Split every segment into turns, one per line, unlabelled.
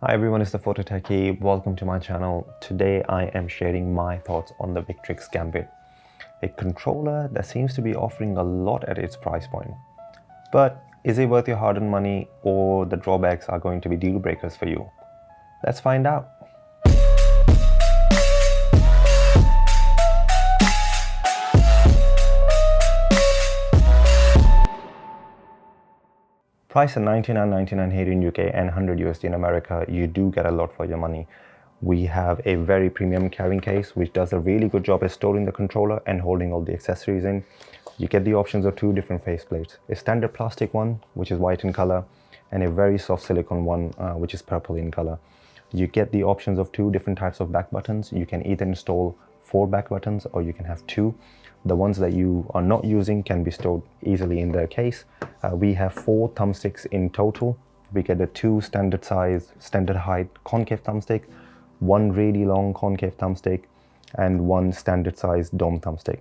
Hi everyone, it's the Photo Techie. Welcome to my channel. Today I am sharing my thoughts on the Victrix Gambit, a controller that seems to be offering a lot at its price point. But is it worth your hard-earned money, or the drawbacks are going to be deal breakers for you? Let's find out. Priced at $99.99 here in UK and 100 USD in America, you do get a lot for your money. We have a very premium carrying case which does a really good job at storing the controller and holding all the accessories in. You get the options of two different faceplates, a standard plastic one which is white in color and a very soft silicone one which is purple in color. You get the options of two different types of back buttons. You can either install 4 back buttons or you can have 2. The ones that you are not using can be stored easily in the case. We have 4 thumbsticks in total. We get the 2 standard size, standard height concave thumbstick, 1 really long concave thumbstick, and 1 standard size dome thumbstick.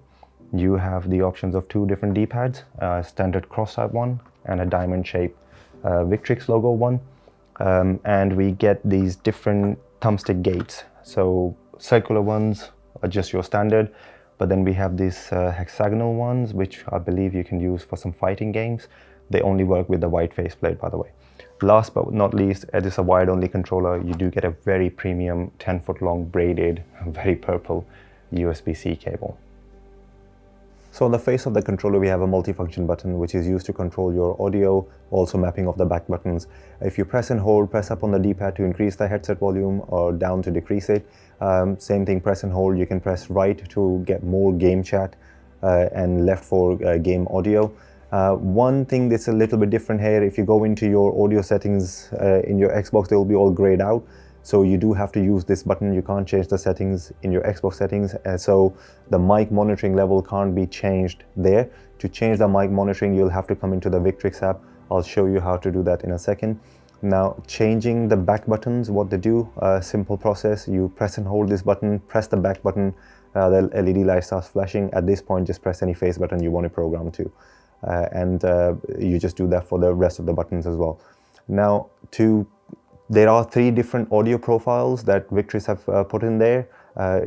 You have the options of 2 different D-pads, standard cross type one and a diamond shape Victrix logo one. And we get these different thumbstick gates. So circular ones are just your standard, but then we have these hexagonal ones, which I believe you can use for some fighting games. They only work with the white faceplate, by the way. Last but not least, it is a wide-only controller. You do get a very premium 10-foot long braided, very purple USB-C cable. So on the face of the controller, we have a multifunction button which is used to control your audio, also mapping of the back buttons. If you press and hold, press up on the D-pad to increase the headset volume or down to decrease it. Same thing, press and hold. You can press right to get more game chat and left for game audio. One thing that's a little bit different here, if you go into your audio settings in your Xbox, they will be all grayed out. So you do have to use this button. You can't change the settings in your Xbox settings. So the mic monitoring level can't be changed there. To change the mic monitoring, you'll have to come into the Victrix app. I'll show you how to do that in a second. Now, changing the back buttons, what they do, simple process. You press and hold this button, press the back button, the LED light starts flashing. At this point, just press any face button you want to program to. And you just do that for the rest of the buttons as well. Now, there are 3 different audio profiles that Victrix have put in there.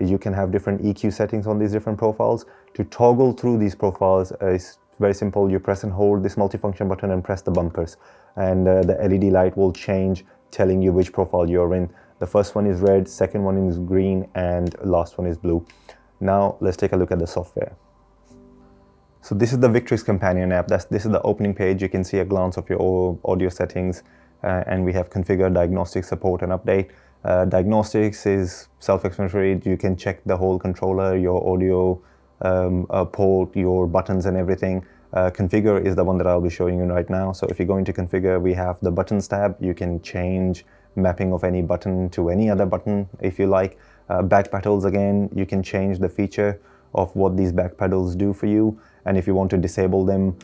You can have different EQ settings on these different profiles. To toggle through these profiles is very simple. You press and hold this multifunction button and press the bumpers. And the LED light will change, telling you which profile you're in. The first one is red, second one is green, and last one is blue. Now let's take a look at the software. So this is the Victrix companion app. This is the opening page. You can see a glance of your audio settings. And we have configure, diagnostic, support, and update. Diagnostics is self-explanatory. You can check the whole controller, your audio port, your buttons and everything. Configure is the one that I'll be showing you right now. So if you go into configure, we have the buttons tab. You can change mapping of any button to any other button if you like. Back pedals, again, you can change the feature of what these back pedals do for you. And if you want to disable them,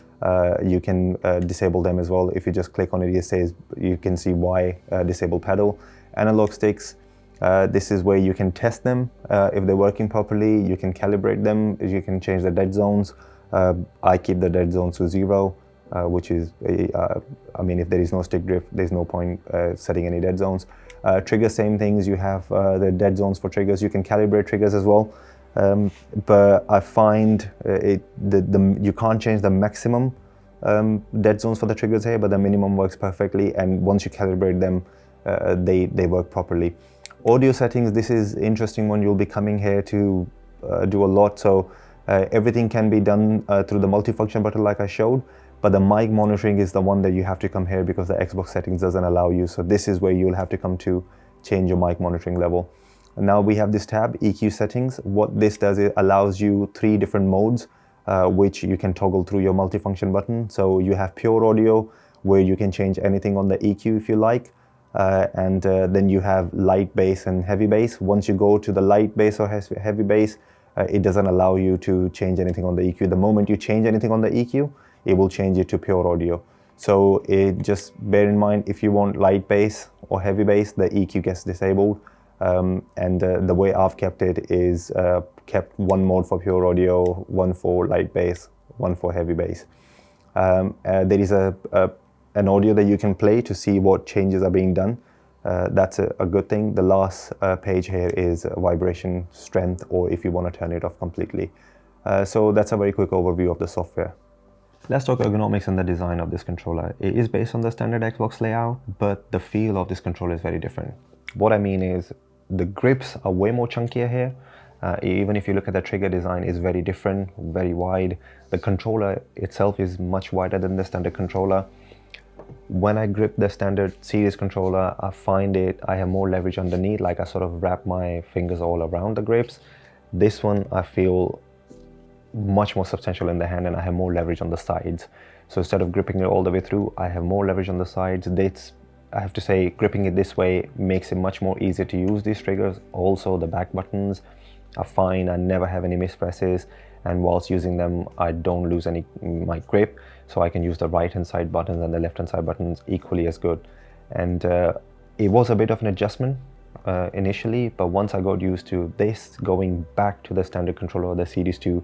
you can disable them as well. If you just click on it, it says you can see why disable pedal. Analog sticks, this is where you can test them if they're working properly. You can calibrate them. You can change the dead zones. I keep the dead zones to 0, which is, I mean, if there is no stick drift, there's no point setting any dead zones. Trigger, same things. You have the dead zones for triggers. You can calibrate triggers as well. But I find you can't change the maximum dead zones for the triggers here, but the minimum works perfectly, and once you calibrate them, they work properly. Audio settings, this is interesting one. You'll be coming here to do a lot. So everything can be done through the multifunction button like I showed, but the mic monitoring is the one that you have to come here because the Xbox settings doesn't allow you. So this is where you'll have to come to change your mic monitoring level. Now we have this tab, EQ settings. What this does, it allows you 3 different modes, which you can toggle through your multifunction button. So you have pure audio, where you can change anything on the EQ if you like. And then you have light bass and heavy bass. Once you go to the light bass or heavy bass, it doesn't allow you to change anything on the EQ. The moment you change anything on the EQ, it will change it to pure audio. So just bear in mind, if you want light bass or heavy bass, the EQ gets disabled. And the way I've kept it is kept 1 mode for pure audio, 1 for light bass, 1 for heavy bass. There is an audio that you can play to see what changes are being done. That's a good thing. The last page here is vibration strength, or if you want to turn it off completely. So that's a very quick overview of the software. Let's talk ergonomics and the design of this controller. It is based on the standard Xbox layout, but the feel of this controller is very different. What I mean is the grips are way more chunkier here. Even if you look at the trigger design, is very different, very wide. The controller itself is much wider than the standard controller. When I grip the standard series controller, I find I have more leverage underneath, like I sort of wrap my fingers all around the grips. This one I feel much more substantial in the hand, and I have more leverage on the sides. So instead of gripping it all the way through, I have more leverage on the sides. This, I have to say, gripping it this way makes it much more easier to use these triggers. Also, the back buttons are fine. I never have any mispresses, and whilst using them, I don't lose my grip. So I can use the right hand side buttons and the left hand side buttons equally as good. And it was a bit of an adjustment initially, but once I got used to this, going back to the standard controller, the Series 2,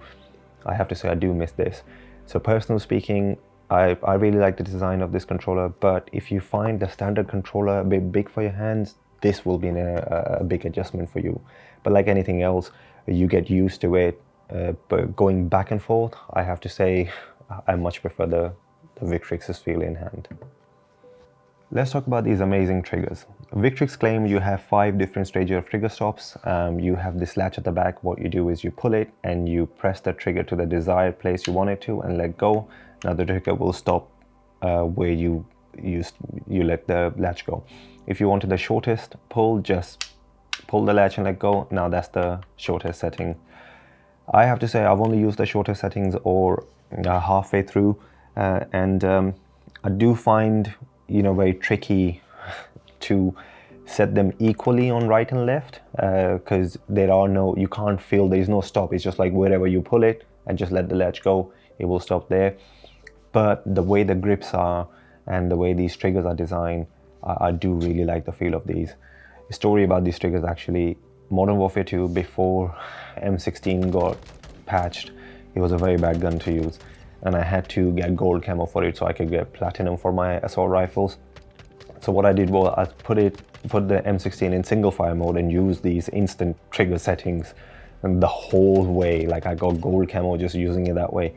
I have to say I do miss this. So personally speaking, I really like the design of this controller, but if you find the standard controller a bit big for your hands, this will be a big adjustment for you. But like anything else, you get used to it. But going back and forth, I have to say I much prefer the Victrix's feel in hand. Let's talk about these amazing triggers. Victrix claim you have 5 different stages of trigger stops. You have this latch at the back. What you do is you pull it and you press the trigger to the desired place you want it to and let go. Now the trigger will stop where you let the latch go. If you wanted the shortest pull, just pull the latch and let go. Now that's the shortest setting. I have to say I've only used the shortest settings or halfway through, and I do find very tricky to set them equally on right and left, because you can't feel, there is no stop. It's just like wherever you pull it and just let the latch go, it will stop there. But the way the grips are and the way these triggers are designed, I do really like the feel of these. The story about these triggers, actually, Modern Warfare 2, before M16 got patched, it was a very bad gun to use, and I had to get gold camo for it so I could get platinum for my assault rifles. So what I did was I put the M16 in single fire mode and use these instant trigger settings, and the whole way, like, I got gold camo just using it that way.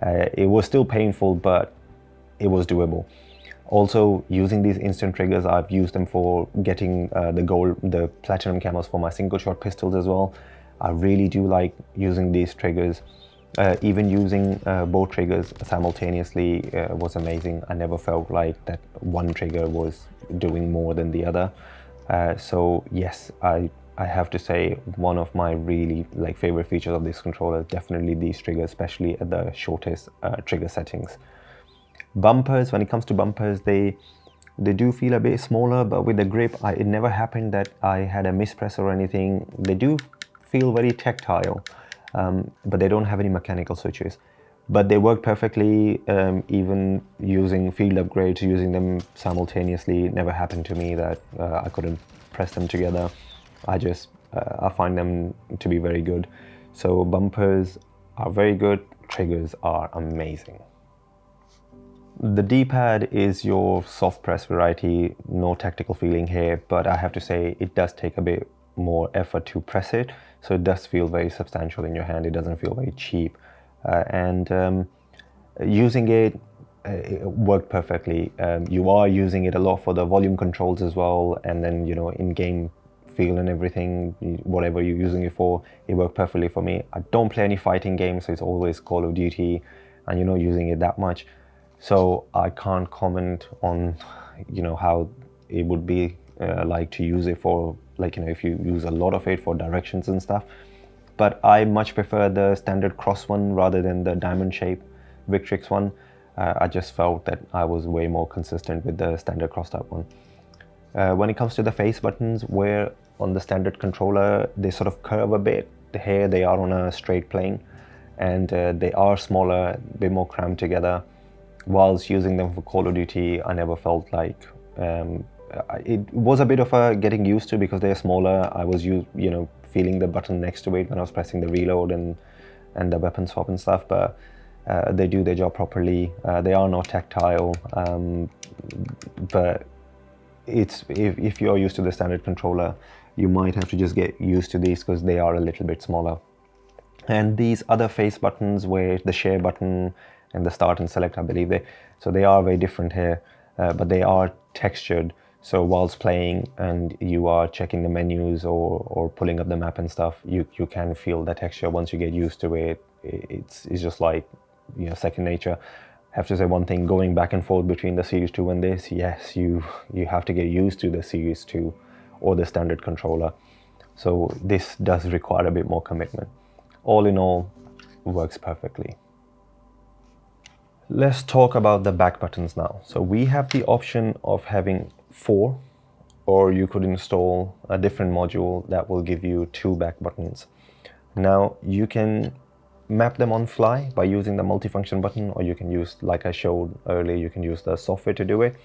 It was still painful, but it was doable. Also, using these instant triggers, I've used them for getting the platinum camos for my single shot pistols as well. I really do like using these triggers. Even using both triggers simultaneously was amazing. I never felt like that one trigger was doing more than the other. So yes, I have to say one of my really favorite features of this controller is definitely these triggers, especially at the shortest trigger settings. Bumpers, when it comes to bumpers, they do feel a bit smaller, but with the grip, it never happened that I had a mispress or anything. They do feel very tactile. But they don't have any mechanical switches, but they work perfectly. Even using field upgrades, using them simultaneously, it never happened to me that I couldn't press them together. I find them to be very good. So bumpers are very good, triggers are amazing. The D-pad is your soft press variety, no tactical feeling here, but I have to say it does take a bit more effort to press it, so it does feel very substantial in your hand. It doesn't feel very cheap, and using it worked perfectly. You are using it a lot for the volume controls as well, and then in-game feel and everything, whatever you're using it for, it worked perfectly for me. I don't play any fighting games, so it's always Call of Duty, and using it that much, so I can't comment on how it would be like to use it for, if you use a lot of it for directions and stuff. But I much prefer the standard cross one rather than the diamond shape Victrix one. I just felt that I was way more consistent with the standard cross type one. When it comes to the face buttons, where on the standard controller they sort of curve a bit, here they are on a straight plane, and they are smaller, a bit more crammed together. Whilst using them for Call of Duty, I never felt like it was a bit of a getting used to, because they're smaller. I was feeling the button next to it when I was pressing the reload and the weapon swap and stuff, but they do their job properly. They are not tactile, but if you're used to the standard controller, you might have to just get used to these because they are a little bit smaller. And these other face buttons, where the share button and the start and select, I believe they are very different here, but they are textured. So whilst playing and you are checking the menus or pulling up the map and stuff, you can feel the texture. Once you get used to it, it's just like, you know, second nature. I have to say one thing, going back and forth between the Series 2 and this, yes, you have to get used to the Series 2 or the standard controller. So this does require a bit more commitment. All in all, works perfectly. Let's talk about the back buttons now. So we have the option of having 4, or you could install a different module that will give you 2 back buttons. Now you can map them on fly by using the multifunction button, or you can use, like I showed earlier, you can use the software to do it.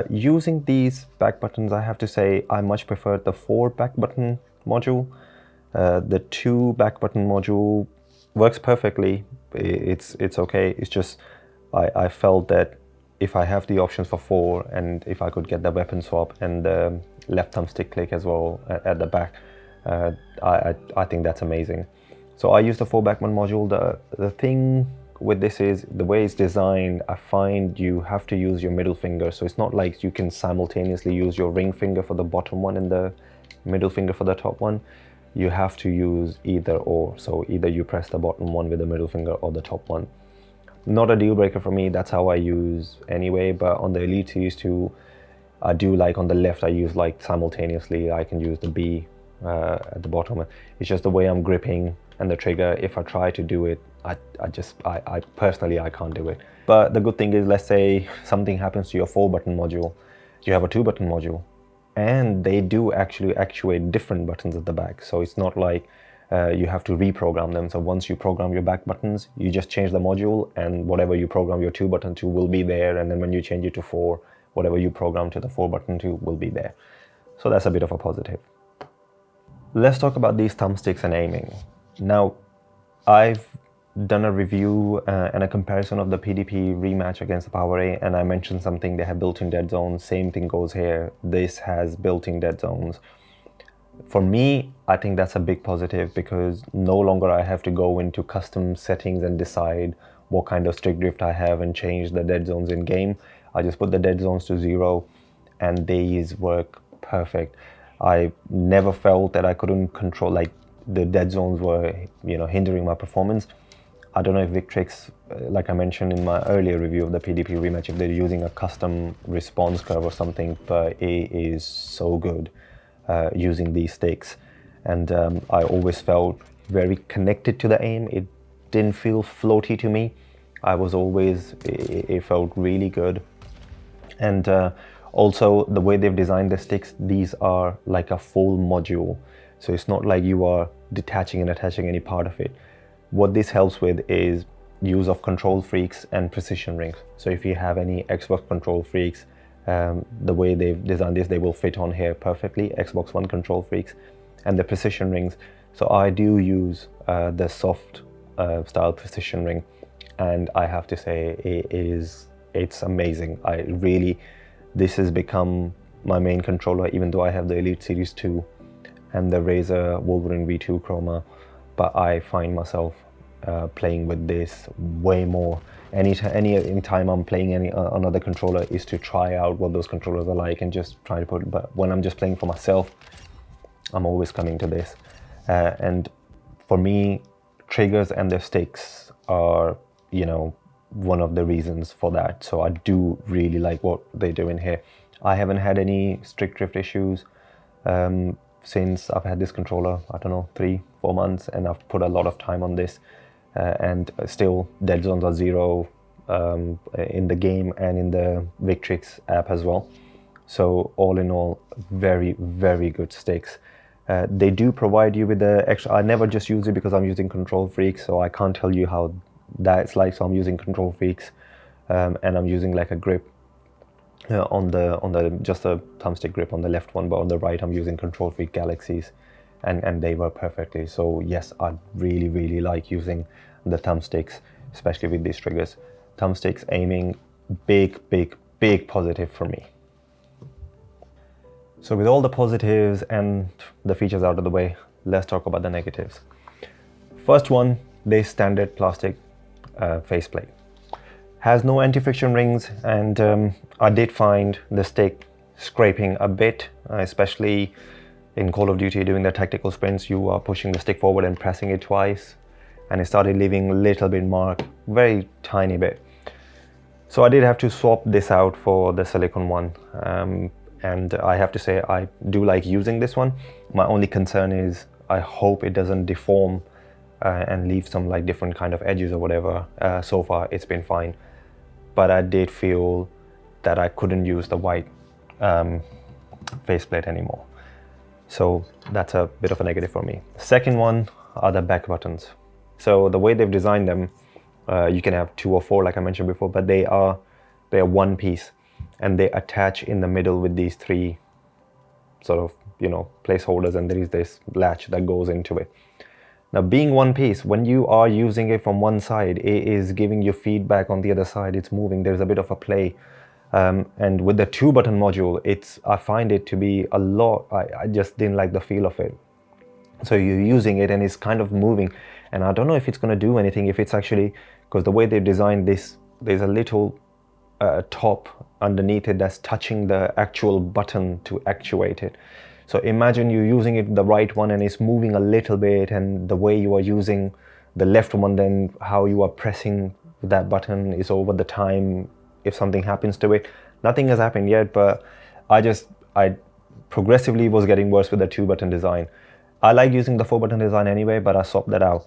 Using these back buttons, I have to say I much prefer the 4 back button module. The 2 back button module works perfectly. It's okay. It's just I felt that if I have the options for 4, and if I could get the weapon swap and the left thumbstick click as well at the back, I think that's amazing. So I use the 4 back button module. The thing with this is the way it's designed, I find you have to use your middle finger. So it's not like you can simultaneously use your ring finger for the bottom one and the middle finger for the top one. You have to use either or. So either you press the bottom one with the middle finger or the top one. Not a deal breaker for me, that's how I use anyway, but on the Elite Series 2, I do like on the left, I use like simultaneously, I can use the B at the bottom. It's just the way I'm gripping and the trigger. If I try to do it, I personally, I can't do it. But the good thing is, let's say something happens to your 4 button module, you have a 2 button module, and they do actually actuate different buttons at the back. So it's not like you have to reprogram them. So once you program your back buttons, you just change the module, and whatever you program your 2 button to will be there. And then when you change it to 4, whatever you program to the 4 button to will be there. So that's a bit of a positive. Let's talk about these thumbsticks and aiming. Now, I've done a review and a comparison of the PDP rematch against the PowerA, and I mentioned something, they have built-in dead zones. Same thing goes here. This has built-in dead zones. For me, I think that's a big positive, because no longer I have to go into custom settings and decide what kind of stick drift I have and change the dead zones in game. I just put the dead zones to 0 and these work perfect. I never felt that I couldn't control, like the dead zones were, you know, hindering my performance. I don't know if Victrix, like I mentioned in my earlier review of the PDP rematch, if they're using a custom response curve or something, but it is so good using these sticks. And I always felt very connected to the aim. It didn't feel floaty to me. I was always, it felt really good. And also the way they've designed the sticks, these are like a full module. So it's not like you are detaching and attaching any part of it. What this helps with is use of control freaks and precision rings. So if you have any Xbox control freaks, the way they've designed this, they will fit on here perfectly, Xbox One control freaks, and the precision rings. So I do use the soft style precision ring, and I have to say it's amazing. This has become my main controller, even though I have the Elite Series 2 and the Razer Wolverine V2 Chroma, but I find myself playing with this way more. Any time I'm playing another controller is to try out what those controllers are like and just try to put, but when I'm just playing for myself, I'm always coming to this. And for me, triggers and the sticks are, you know, one of the reasons for that. So I do really like what they do in here. I haven't had any stick drift issues since I've had this controller, I don't know, 3-4 months, and I've put a lot of time on this. And still dead zones are 0 in the game and in the Victrix app as well. So all in all, very, very good sticks. They do provide you with the extra, I never just use it because I'm using control freaks, so I can't tell you how that's like. So I'm using control freaks and I'm using like a grip on the just a thumbstick grip on the left one, but on the right I'm using control freak galaxies, and they work perfectly. So yes, I really, really like using the thumbsticks, especially with these triggers. Thumbsticks aiming, big positive for me. So with all the positives and the features out of the way, let's talk about the negatives. First one, this standard plastic faceplate. Has no anti-friction rings, and I did find the stick scraping a bit, especially in Call of Duty doing the tactical sprints. You are pushing the stick forward and pressing it twice, and it started leaving a little bit mark, very tiny bit. So I did have to swap this out for the silicone one, and I have to say I do like using this one. My only concern is I hope it doesn't deform and leave some like different kind of edges or whatever. So far it's been fine, but I did feel that I couldn't use the white faceplate anymore. So that's a bit of a negative for me. Second one are the back buttons. So the way they've designed them, you can have 2 or 4 like I mentioned before, but they are one piece, and they attach in the middle with these 3 sort of, you know, placeholders, and there is this latch that goes into it. Now, being one piece, when you are using it from one side, it is giving you feedback on the other side. It's moving. There's a bit of a play. And with the 2-button module, I find it to be a lot. I just didn't like the feel of it. So you're using it and it's kind of moving. And I don't know if it's going to do anything, if it's actually, because the way they designed this, there's a little top underneath it that's touching the actual button to actuate it. So imagine you're using it the right one and it's moving a little bit, and the way you are using the left one, then how you are pressing that button is over the time if something happens to it. Nothing has happened yet, but I progressively was getting worse with the 2-button design. I like using the 4-button design anyway, but I swapped that out.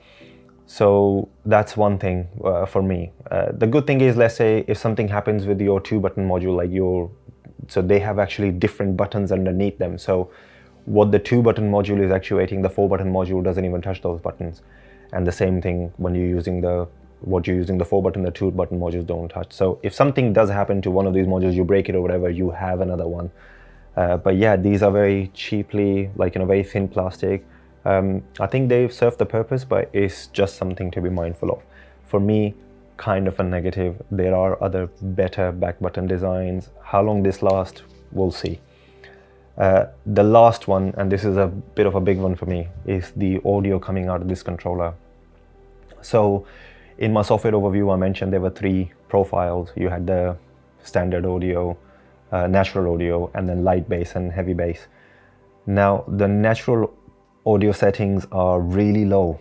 So that's one thing for me. The good thing is, let's say if something happens with your 2-button module, like so they have actually different buttons underneath them. So what the 2-button module is actuating, the 4-button module doesn't even touch those buttons. And the same thing when you're using the 4-button, the 2-button modules don't touch. So if something does happen to one of these modules, you break it or whatever, you have another one. But yeah, these are very cheaply, like, you know, very thin plastic. I think they've served the purpose, but it's just something to be mindful of. For me, kind of a negative. There are other better back button designs. How long this lasts, we'll see. The last one, and this is a bit of a big one for me, is the audio coming out of this controller. So in my software overview, I mentioned there were 3 profiles. You had the standard audio, natural audio, and then light bass and heavy bass. Now, the natural audio settings are really low.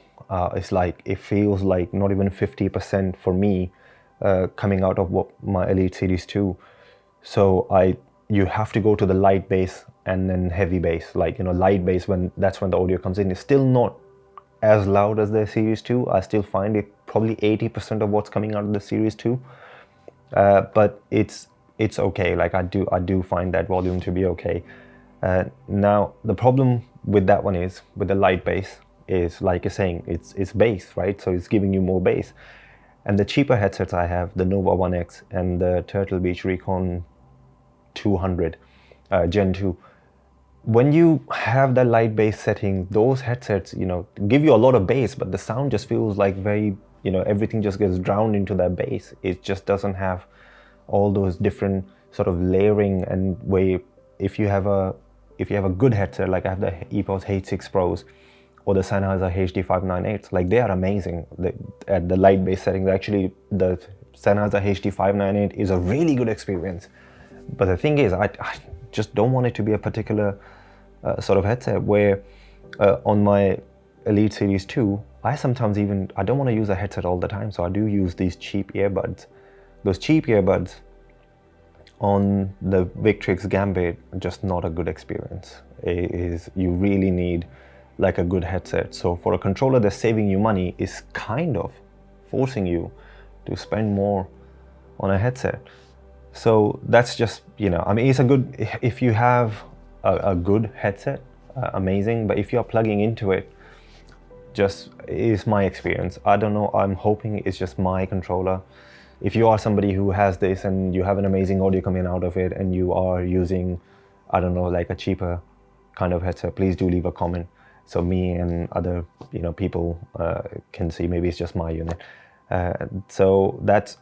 It's like, it feels like not even 50% for me coming out of my Elite Series 2. So you have to go to the light bass and then heavy bass. Like, you know, light bass, that's when the audio comes in. It's still not as loud as the Series 2. I still find it probably 80% of what's coming out of the Series 2. But it's okay. Like, I do find that volume to be okay. Now, the problem with that one is, with the light bass, is like you're saying, it's bass, right? So it's giving you more bass. And the cheaper headsets I have, the Nova 1X and the Turtle Beach Recon 200 Gen 2, when you have the light bass setting, those headsets, you know, give you a lot of bass, but the sound just feels like very, you know, everything just gets drowned into that bass. It just doesn't have all those different sort of layering and way. If you have a good headset, like I have the EPOS H6 Pros or the Sennheiser HD598s, like they are amazing at the light bass settings. Actually, the Sennheiser HD598 is a really good experience. But the thing is, I just don't want it to be a particular sort of headset where on my Elite Series 2, I don't want to use a headset all the time, so I do use these cheap earbuds. Those cheap earbuds on the Victrix Gambit, just not a good experience. You really need like a good headset. So for a controller that's saving you money, is kind of forcing you to spend more on a headset. So that's just, you know, I mean, it's a good, if you have a good headset, amazing. But if you're plugging into it, just is my experience. I don't know, I'm hoping it's just my controller. If you are somebody who has this and you have an amazing audio coming out of it and you are using, I don't know, like a cheaper kind of headset, please do leave a comment so me and other, you know, people can see. Maybe it's just my unit. So that's,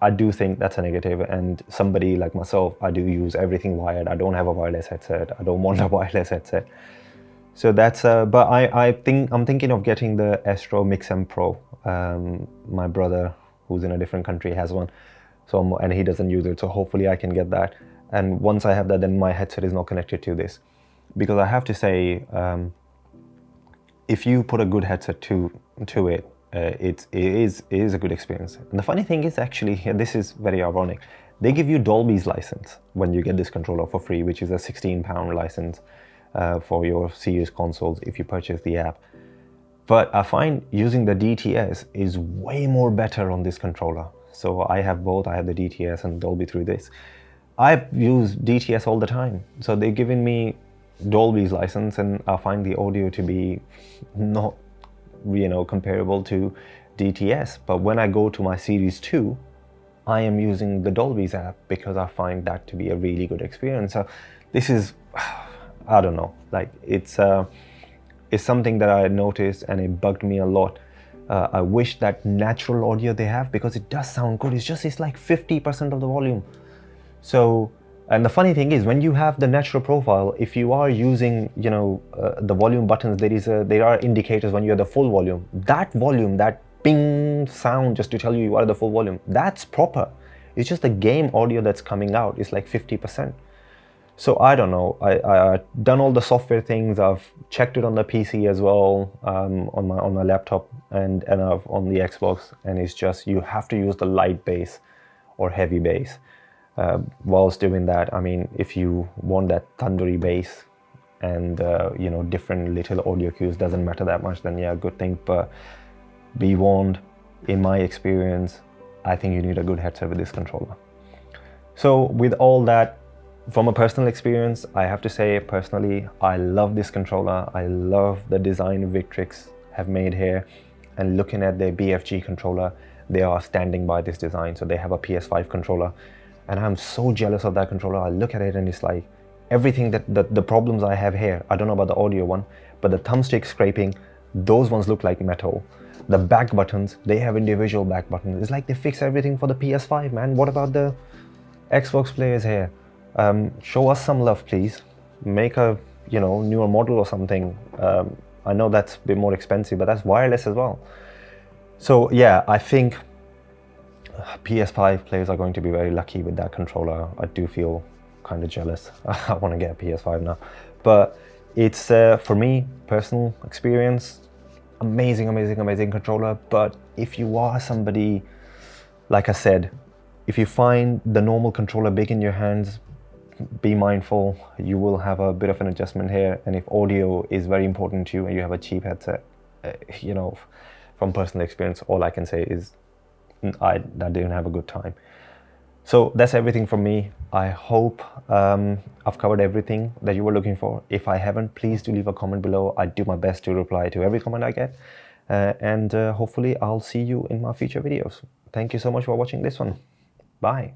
I do think that's a negative. And somebody like myself, I do use everything wired. I don't have a wireless headset. I don't want a wireless headset. So that's, but I'm thinking of getting the Astro Mix M Pro. My brother, who's in a different country, has one. So, and he doesn't use it. So hopefully I can get that. And once I have that, then my headset is not connected to this. Because I have to say, if you put a good headset to it, it is a good experience. And the funny thing is, actually, this is very ironic, they give you Dolby's license when you get this controller for free, which is a £16 license for your Series consoles if you purchase the app. But I find using the DTS is way more better on this controller. So I have both. I have the DTS and Dolby through this. I use DTS all the time. So they've given me Dolby's license, and I find the audio to be not, comparable to DTS. But when I go to my Series 2, I am using the Dolby's app because I find that to be a really good experience. So this is, I don't know, like it's something that I noticed and it bugged me a lot. I wish that natural audio they have, because it does sound good. It's like 50% of the volume. So, and the funny thing is, when you have the natural profile, if you are using, the volume buttons, there are indicators when you're the full volume. That volume, that ping sound, just to tell you are the full volume, that's proper. It's just the game audio that's coming out is like 50%. So I don't know. I've done all the software things. I've checked it on the PC as well, on my laptop and on the Xbox. And it's just, you have to use the light bass or heavy bass. Whilst doing that, I mean, if you want that thundery bass and different little audio cues, doesn't matter that much, then yeah, good thing. But be warned, in my experience, I think you need a good headset with this controller. So with all that, from a personal experience, I have to say personally, I love this controller. I love the design Victrix have made here, and looking at their BFG controller, they are standing by this design. So they have a PS5 controller, and I'm so jealous of that controller. I look at it and it's like everything that the problems I have here, I don't know about the audio one, but the thumbstick scraping, those ones look like metal. The back buttons, they have individual back buttons. It's like they fix everything for the PS5, man. What about the Xbox players here? Show us some love, please. Make a newer model or something. I know that's a bit more expensive, but that's wireless as well. So yeah, I think PS5 players are going to be very lucky with that controller. I do feel kind of jealous. I want to get a PS5 now. But it's, for me, personal experience, amazing controller. But if you are somebody, like I said, if you find the normal controller big in your hands, be mindful, you will have a bit of an adjustment here. And if audio is very important to you and you have a cheap headset, from personal experience, all I can say is I didn't have a good time. So that's everything from me. I hope I've covered everything that you were looking for. If I haven't, please do leave a comment below. I do my best to reply to every comment I get. And hopefully I'll see you in my future videos. Thank you so much for watching this one. Bye.